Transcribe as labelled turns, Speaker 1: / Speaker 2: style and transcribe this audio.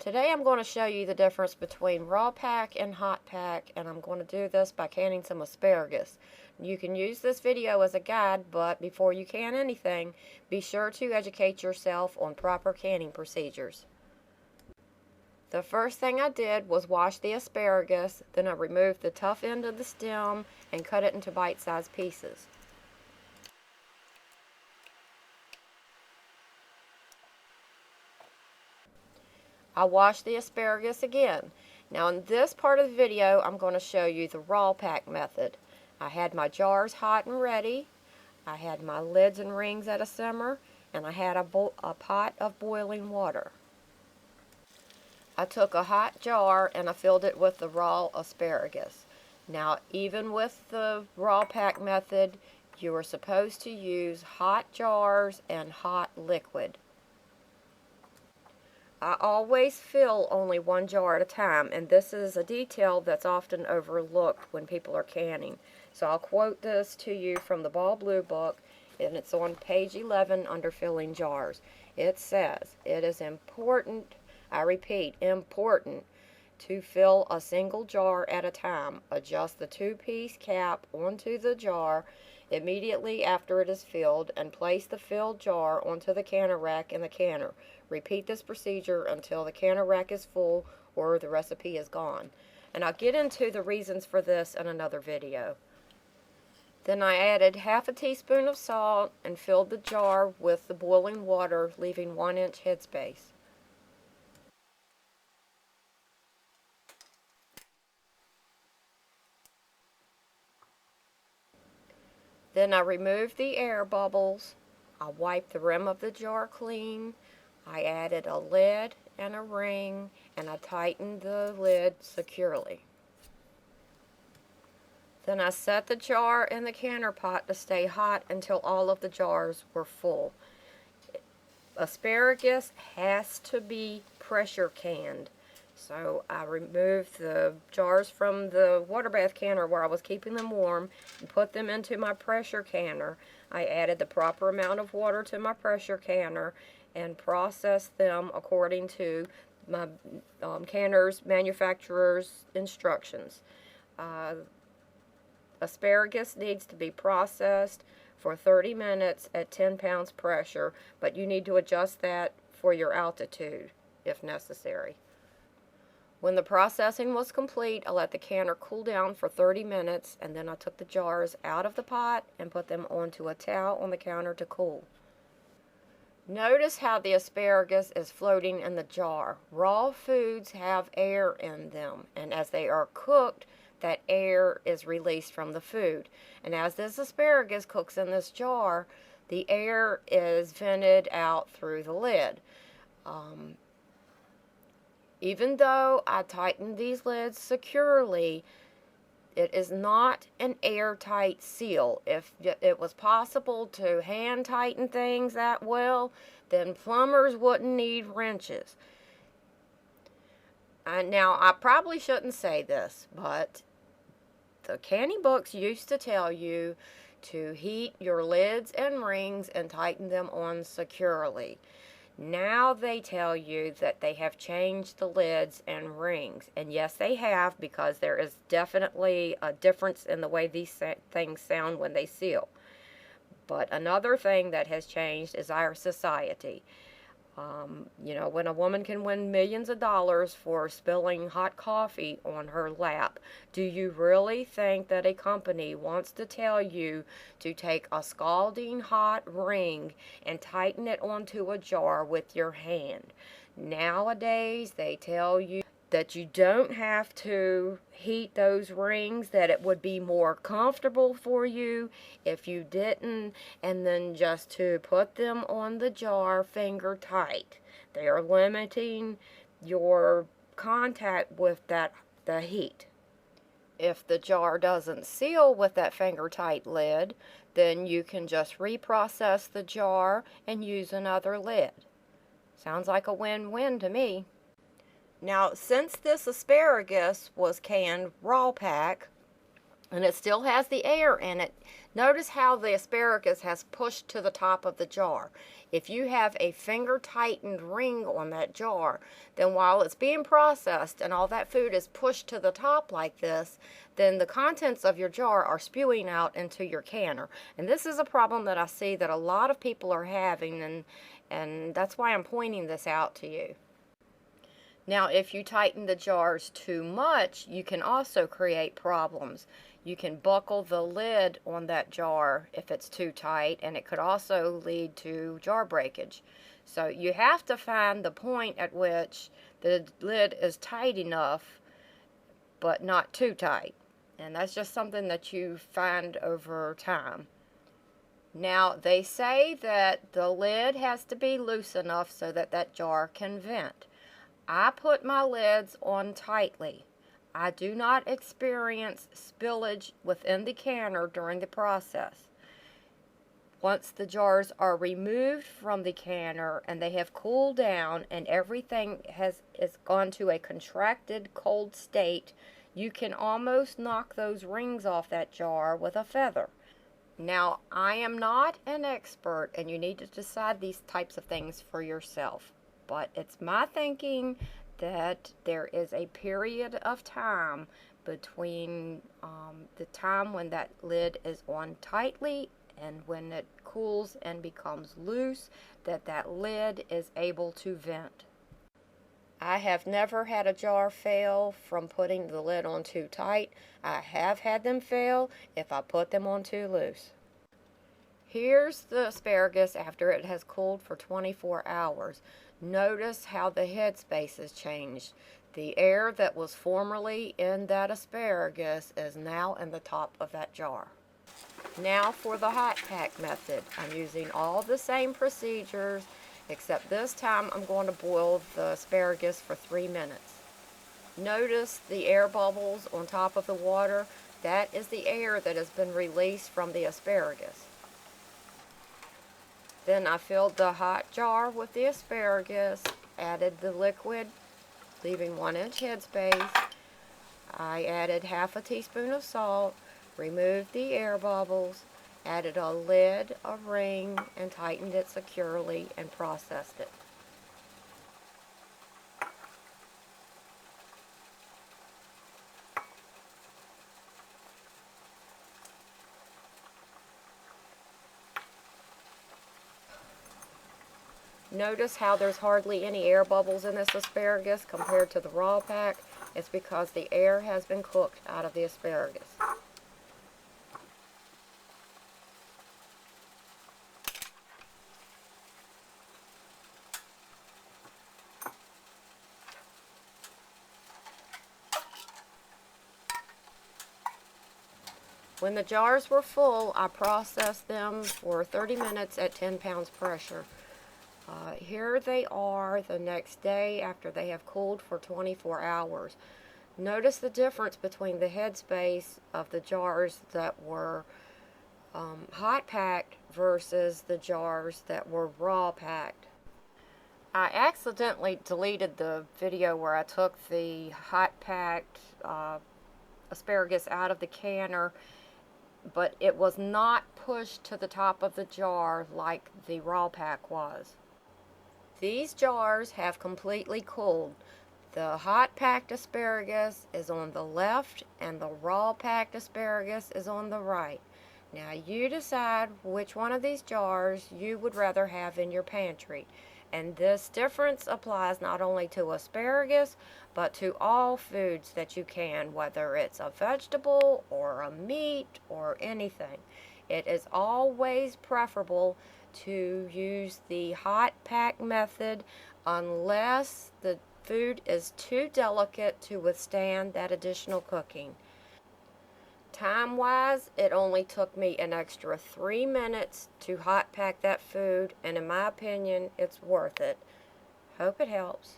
Speaker 1: Today I'm going to show you the difference between raw pack and hot pack, and I'm going to do this by canning some asparagus. You can use this video as a guide, but before you can anything, be sure to educate yourself on proper canning procedures. The first thing I did was wash the asparagus, then I removed the tough end of the stem and cut it into bite-sized pieces. I washed the asparagus again. Now in this part of the video, I'm going to show you the raw pack method. I had my jars hot and ready. I had my lids and rings at a simmer, and I had a pot of boiling water. I took a hot jar and I filled it with the raw asparagus. Now even with the raw pack method, you are supposed to use hot jars and hot liquid. I always fill only one jar at a time, and this is a detail that's often overlooked when people are canning. So I'll quote this to you from the Ball Blue book, and it's on page 11 under filling jars. It says, "It is important, I repeat, important, to fill a single jar at a time. Adjust the two-piece cap onto the jar immediately after it is filled and place the filled jar onto the canner rack in the canner. Repeat this procedure until the canner rack is full or the recipe is gone." And I'll get into the reasons for this in another video. Then I added half a teaspoon of salt and filled the jar with the boiling water, leaving 1-inch headspace. Then I removed the air bubbles. I wiped the rim of the jar clean. I added a lid and a ring, and I tightened the lid securely. Then I set the jar in the canner pot to stay hot until all of the jars were full. Asparagus has to be pressure canned. So I removed the jars from the water bath canner where I was keeping them warm and put them into my pressure canner. I added the proper amount of water to my pressure canner and processed them according to my canner's manufacturer's instructions. Asparagus needs to be processed for 30 minutes at 10 pounds pressure, but you need to adjust that for your altitude if necessary. When the processing was complete, I let the canner cool down for 30 minutes, and then I took the jars out of the pot and put them onto a towel on the counter to cool. Notice how the asparagus is floating in the jar. Raw foods have air in them, and as they are cooked, that air is released from the food. And as this asparagus cooks in this jar, the air is vented out through the lid. Even though I tightened these lids securely, it is not an airtight seal. If it was possible to hand tighten things that well, then plumbers wouldn't need wrenches. Now, I probably shouldn't say this, but the canning books used to tell you to heat your lids and rings and tighten them on securely. Now they tell you that they have changed the lids and rings. And yes, they have, because there is definitely a difference in the way these things sound when they seal. But another thing that has changed is our society. When a woman can win millions of dollars for spilling hot coffee on her lap, do you really think that a company wants to tell you to take a scalding hot ring and tighten it onto a jar with your hand? Nowadays, they tell you that you don't have to heat those rings, that it would be more comfortable for you if you didn't, and then just to put them on the jar finger tight. They are limiting your contact with the heat. If the jar doesn't seal with that finger tight lid, then you can just reprocess the jar and use another lid. Sounds like a win-win to me. Now, since this asparagus was canned raw pack, and it still has the air in it. Notice how the asparagus has pushed to the top of the jar. If you have a finger tightened ring on that jar, then while it's being processed and all that food is pushed to the top like this, then the contents of your jar are spewing out into your canner. And this is a problem that I see that a lot of people are having, and that's why I'm pointing this out to you. Now, if you tighten the jars too much, you can also create problems. You can buckle the lid on that jar if it's too tight, and it could also lead to jar breakage. So you have to find the point at which the lid is tight enough, but not too tight. And that's just something that you find over time. Now, they say that the lid has to be loose enough so that that jar can vent. I put my lids on tightly. I do not experience spillage within the canner during the process. Once the jars are removed from the canner and they have cooled down and everything is gone to a contracted cold state, you can almost knock those rings off that jar with a feather. Now, I am not an expert, and you need to decide these types of things for yourself. But it's my thinking that there is a period of time between the time when that lid is on tightly and when it cools and becomes loose, that lid is able to vent. I have never had a jar fail from putting the lid on too tight. I have had them fail if I put them on too loose. Here's the asparagus after it has cooled for 24 hours. Notice how the headspace has changed. The air that was formerly in that asparagus is now in the top of that jar. Now for the hot pack method. I'm using all the same procedures, except this time I'm going to boil the asparagus for 3 minutes. Notice the air bubbles on top of the water. That is the air that has been released from the asparagus. Then I filled the hot jar with the asparagus, added the liquid, leaving 1-inch headspace. I added half a teaspoon of salt, removed the air bubbles, added a lid, a ring, and tightened it securely and processed it. Notice how there's hardly any air bubbles in this asparagus compared to the raw pack. It's because the air has been cooked out of the asparagus. When the jars were full, I processed them for 30 minutes at 10 pounds pressure. Here they are the next day after they have cooled for 24 hours. Notice the difference between the headspace of the jars that were hot packed versus the jars that were raw packed. I accidentally deleted the video where I took the hot packed asparagus out of the canner, but it was not pushed to the top of the jar like the raw pack was. These jars have completely cooled. The hot packed asparagus is on the left and the raw packed asparagus is on the right. Now you decide which one of these jars you would rather have in your pantry. And this difference applies not only to asparagus, but to all foods that you can, whether it's a vegetable or a meat or anything. It is always preferable to use the hot pack method unless the food is too delicate to withstand that additional cooking. Time-wise, it only took me an extra 3 minutes to hot pack that food, and in my opinion, it's worth it. Hope it helps.